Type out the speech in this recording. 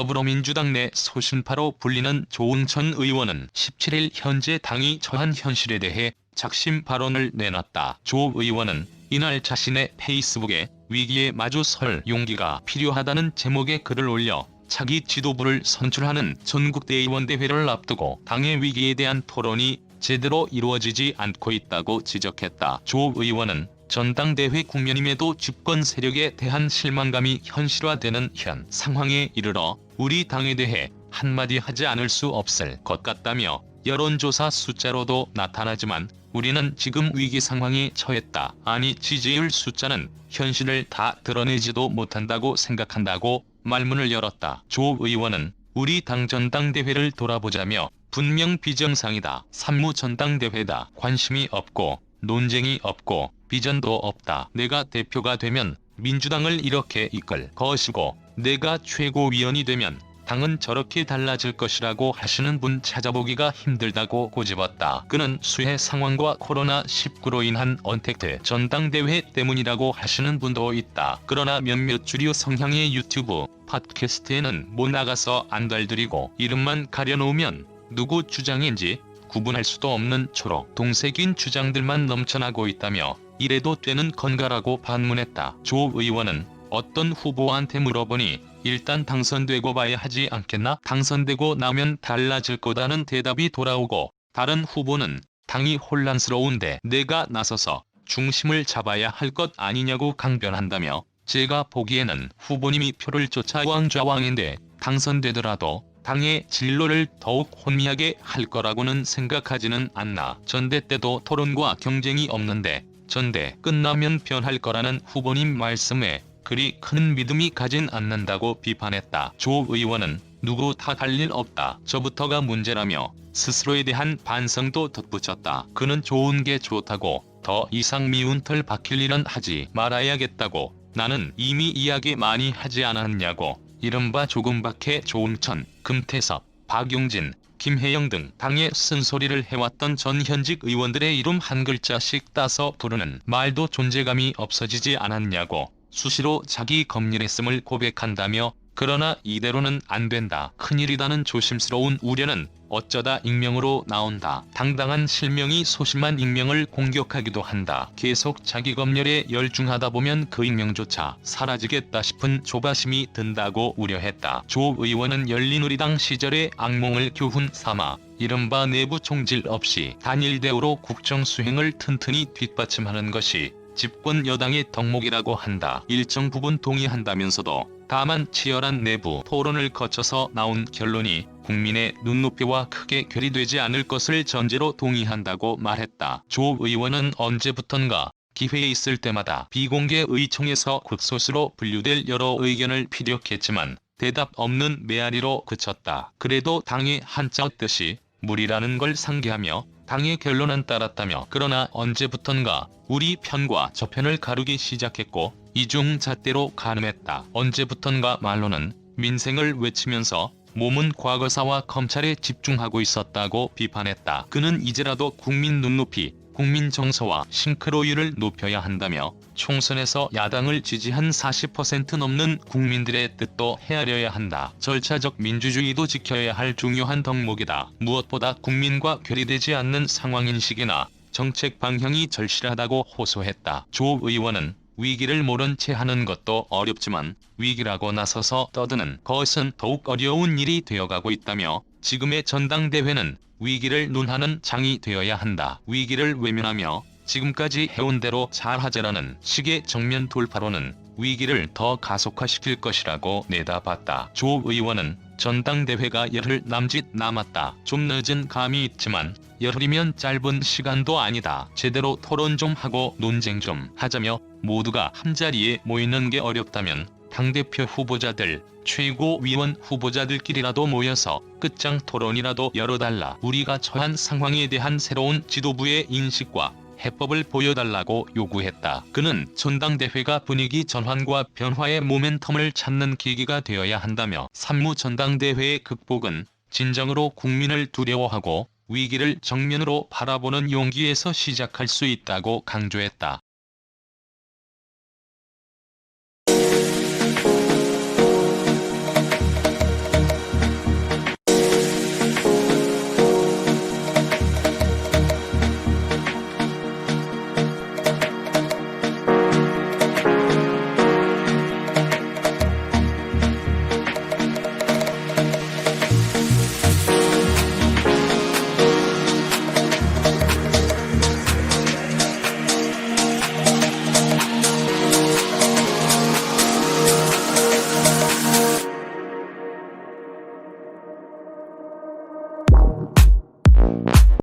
더불어민주당 내 소신파로 불리는 조응천 의원은 17일 현재 당이 처한 현실에 대해 작심 발언을 내놨다. 조 의원은 이날 자신의 페이스북에 위기에 마주 설 용기가 필요하다는 제목의 글을 올려 차기 지도부를 선출하는 전국대의원대회를 앞두고 당의 위기에 대한 토론이 제대로 이루어지지 않고 있다고 지적했다. 조 의원은 전당대회 국면임에도 집권 세력에 대한 실망감이 현실화되는 현 상황에 이르러 우리 당에 대해 한마디 하지 않을 수 없을 것 같다며 여론조사 숫자로도 나타나지만 우리는 지금 위기 상황에 처했다. 아니 지지율 숫자는 현실을 다 드러내지도 못한다고 생각한다고 말문을 열었다. 조 의원은 우리 당 전당대회를 돌아보자며 분명 비정상이다. 산무전당대회다. 관심이 없고 논쟁이 없고 비전도 없다. 내가 대표가 되면 민주당을 이렇게 이끌 것이고 내가 최고위원이 되면 당은 저렇게 달라질 것이라고 하시는 분 찾아보기가 힘들다고 고집었다. 그는 수해 상황과 코로나19로 인한 언택트 전당대회 때문이라고 하시는 분도 있다. 그러나 몇몇 주류 성향의 유튜브, 팟캐스트에는 못 나가서 안달들이고 이름만 가려놓으면 누구 주장인지 구분할 수도 없는 초록 동색인 주장들만 넘쳐나고 있다며 이래도 되는 건가라고 반문했다. 조 의원은 어떤 후보한테 물어보니 일단 당선되고 봐야 하지 않겠나? 당선되고 나면 달라질 거다는 대답이 돌아오고 다른 후보는 당이 혼란스러운데 내가 나서서 중심을 잡아야 할 것 아니냐고 강변한다며 제가 보기에는 후보님이 표를 쫓아 왕좌왕인데 당선되더라도 당의 진로를 더욱 혼미하게 할 거라고는 생각하지는 않나. 전대 때도 토론과 경쟁이 없는데 전대 끝나면 변할 거라는 후보님 말씀에 그리 큰 믿음이 가진 않는다고 비판했다. 조 의원은 누구 탓할 일 없다. 저부터가 문제라며 스스로에 대한 반성도 덧붙였다. 그는 좋은 게 좋다고 더 이상 미운 털 박힐 일은 하지 말아야겠다고 나는 이미 이야기 많이 하지 않았냐고 이른바 조금박해 조응천, 금태섭, 박용진, 김혜영 등 당에 쓴소리를 해왔던 전 현직 의원들의 이름 한 글자씩 따서 부르는 말도 존재감이 없어지지 않았냐고 수시로 자기 검열했음을 고백한다며 그러나 이대로는 안 된다. 큰일이다는 조심스러운 우려는 어쩌다 익명으로 나온다. 당당한 실명이 소심한 익명을 공격하기도 한다. 계속 자기 검열에 열중하다 보면 그 익명조차 사라지겠다 싶은 조바심이 든다고 우려했다. 조 의원은 열린우리당 시절의 악몽을 교훈 삼아 이른바 내부 총질 없이 단일 대우로 국정 수행을 튼튼히 뒷받침하는 것이 집권 여당의 덕목이라고 한다. 일정 부분 동의한다면서도 다만 치열한 내부 토론을 거쳐서 나온 결론이 국민의 눈높이와 크게 괴리되지 않을 것을 전제로 동의한다고 말했다. 조 의원은 언제부턴가 기회에 있을 때마다 비공개 의총에서 극소수로 분류될 여러 의견을 피력했지만 대답 없는 메아리로 그쳤다. 그래도 당의 한자 뜻이 무리라는 걸 상기하며 당의 결론은 따랐다며 그러나 언제부턴가 우리 편과 저편을 가르기 시작했고 이중잣대로 가늠했다. 언제부턴가 말로는 민생을 외치면서 몸은 과거사와 검찰에 집중하고 있었다고 비판했다. 그는 이제라도 국민 눈높이, 국민 정서와 싱크로율을 높여야 한다며 총선에서 야당을 지지한 40% 넘는 국민들의 뜻도 헤아려야 한다. 절차적 민주주의도 지켜야 할 중요한 덕목이다. 무엇보다 국민과 괴리되지 않는 상황인식이나 정책 방향이 절실하다고 호소했다. 조 의원은 위기를 모른 채 하는 것도 어렵지만 위기라고 나서서 떠드는 것은 더욱 어려운 일이 되어가고 있다며 지금의 전당대회는 위기를 논하는 장이 되어야 한다. 위기를 외면하며 지금까지 해온 대로 잘하자라는 식의 정면 돌파로는 위기를 더 가속화시킬 것이라고 내다봤다. 조 의원은 전당대회가 열흘 남짓 남았다. 좀 늦은 감이 있지만 열흘이면 짧은 시간도 아니다. 제대로 토론 좀 하고 논쟁 좀 하자며 모두가 한자리에 모이는 게 어렵다면 당대표 후보자들, 최고위원 후보자들끼리라도 모여서 끝장 토론이라도 열어달라. 우리가 처한 상황에 대한 새로운 지도부의 인식과 해법을 보여달라고 요구했다. 그는 전당대회가 분위기 전환과 변화의 모멘텀을 찾는 계기가 되어야 한다며 산무전당대회의 극복은 진정으로 국민을 두려워하고 위기를 정면으로 바라보는 용기에서 시작할 수 있다고 강조했다.